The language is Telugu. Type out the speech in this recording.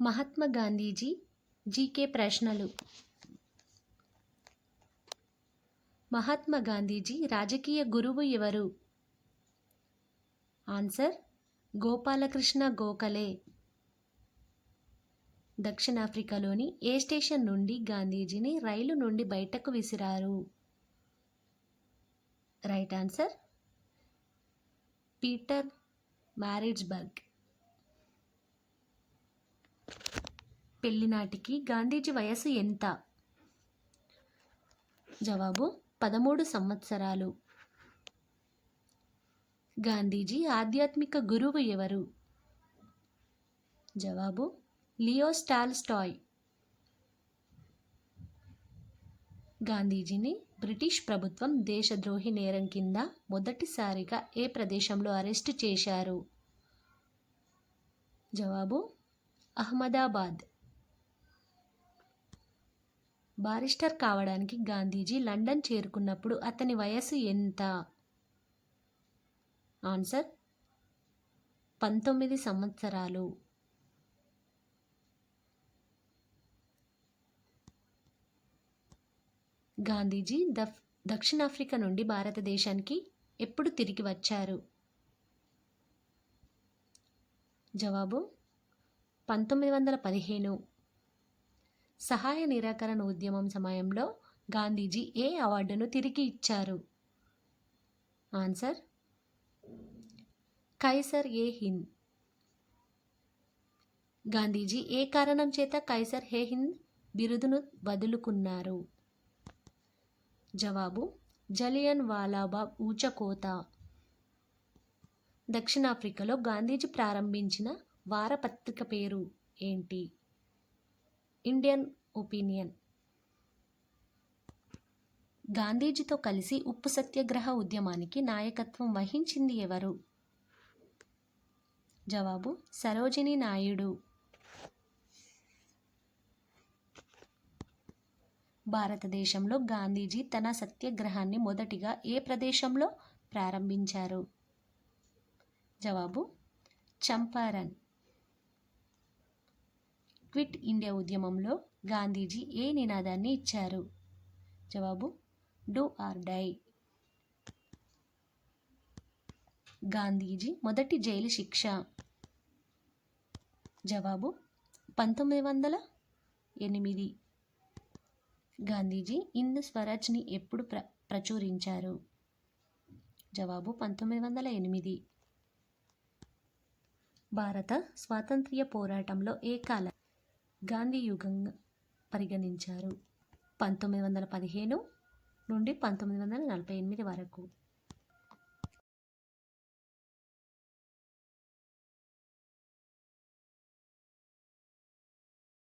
మహాత్మా గాంధీజీ జీకే ప్రశ్నలు. మహాత్మా గాంధీజీ రాజకీయ గురువు ఎవరు? ఆన్సర్ గోపాలకృష్ణ గోఖలే. దక్షిణాఫ్రికాలోని ఏ స్టేషన్ నుండి గాంధీజీని రైలు నుండి బయటకు విసిరారు? Right answer Pietermaritzburg. పెళ్లినాటికి గాంధీజీ వయసు ఎంత? జవాబు 13 సంవత్సరాలు. గాంధీజీ ఆధ్యాత్మిక గురువు ఎవరు? జవాబు లియో టాల్స్టాయ్. గాంధీజీని బ్రిటిష్ ప్రభుత్వం దేశద్రోహి నేరం కింద మొదటిసారిగా ఏ ప్రదేశంలో అరెస్టు చేశారు? జవాబు అహ్మదాబాద్. బారిస్టర్ కావడానికి గాంధీజీ లండన్ చేరుకున్నప్పుడు అతని వయసు ఎంత? ఆన్సర్ 19 సంవత్సరాలు. గాంధీజీ దక్షిణాఫ్రికా నుండి భారతదేశానికి ఎప్పుడు తిరిగి వచ్చారు? జవాబు 1915. సహాయ నిరాకరణ ఉద్యమం సమయంలో గాంధీజీ ఏ అవార్డును తిరిగి ఇచ్చారు? ఆన్సర్ కైసర్-ఏ-హింద్. గాంధీజీ ఏ కారణం చేత కైసర్-ఏ-హింద్ బిరుదును వదులుకున్నారు? జవాబు జలియన్ వాలాబాగ్ ఊచకోత. దక్షిణాఫ్రికాలో గాంధీజీ ప్రారంభించిన వారపత్రిక పేరు ఏంటి? Indian opinion. గాంధీజీతో కలిసి ఉప్పు సత్యాగ్రహ ఉద్యమానికి నాయకత్వం వహించింది ఎవరు? జవాబు సరోజినీ నాయుడు. భారతదేశంలో గాంధీజీ తన సత్యాగ్రహాన్ని మొదటిగా ఏ ప్రదేశంలో ప్రారంభించారు? జవాబు చంపారన్. క్విట్ ఇండియా ఉద్యమంలో గాంధీజీ ఏ నినాదాన్ని ఇచ్చారు? జవాబు డూ ఆర్ డై. గాంధీజీ మొదటి జైలు శిక్ష? జవాబు 1908. గాంధీజీ హింద్ స్వరాజ్ని ఎప్పుడు ప్రచురించారు? జవాబు 1908. భారత స్వాతంత్ర్య పోరాటంలో ఏ కాలం గాంధీ యుగంగా పరిగణించారు? 1915 నుండి 1948 వరకు.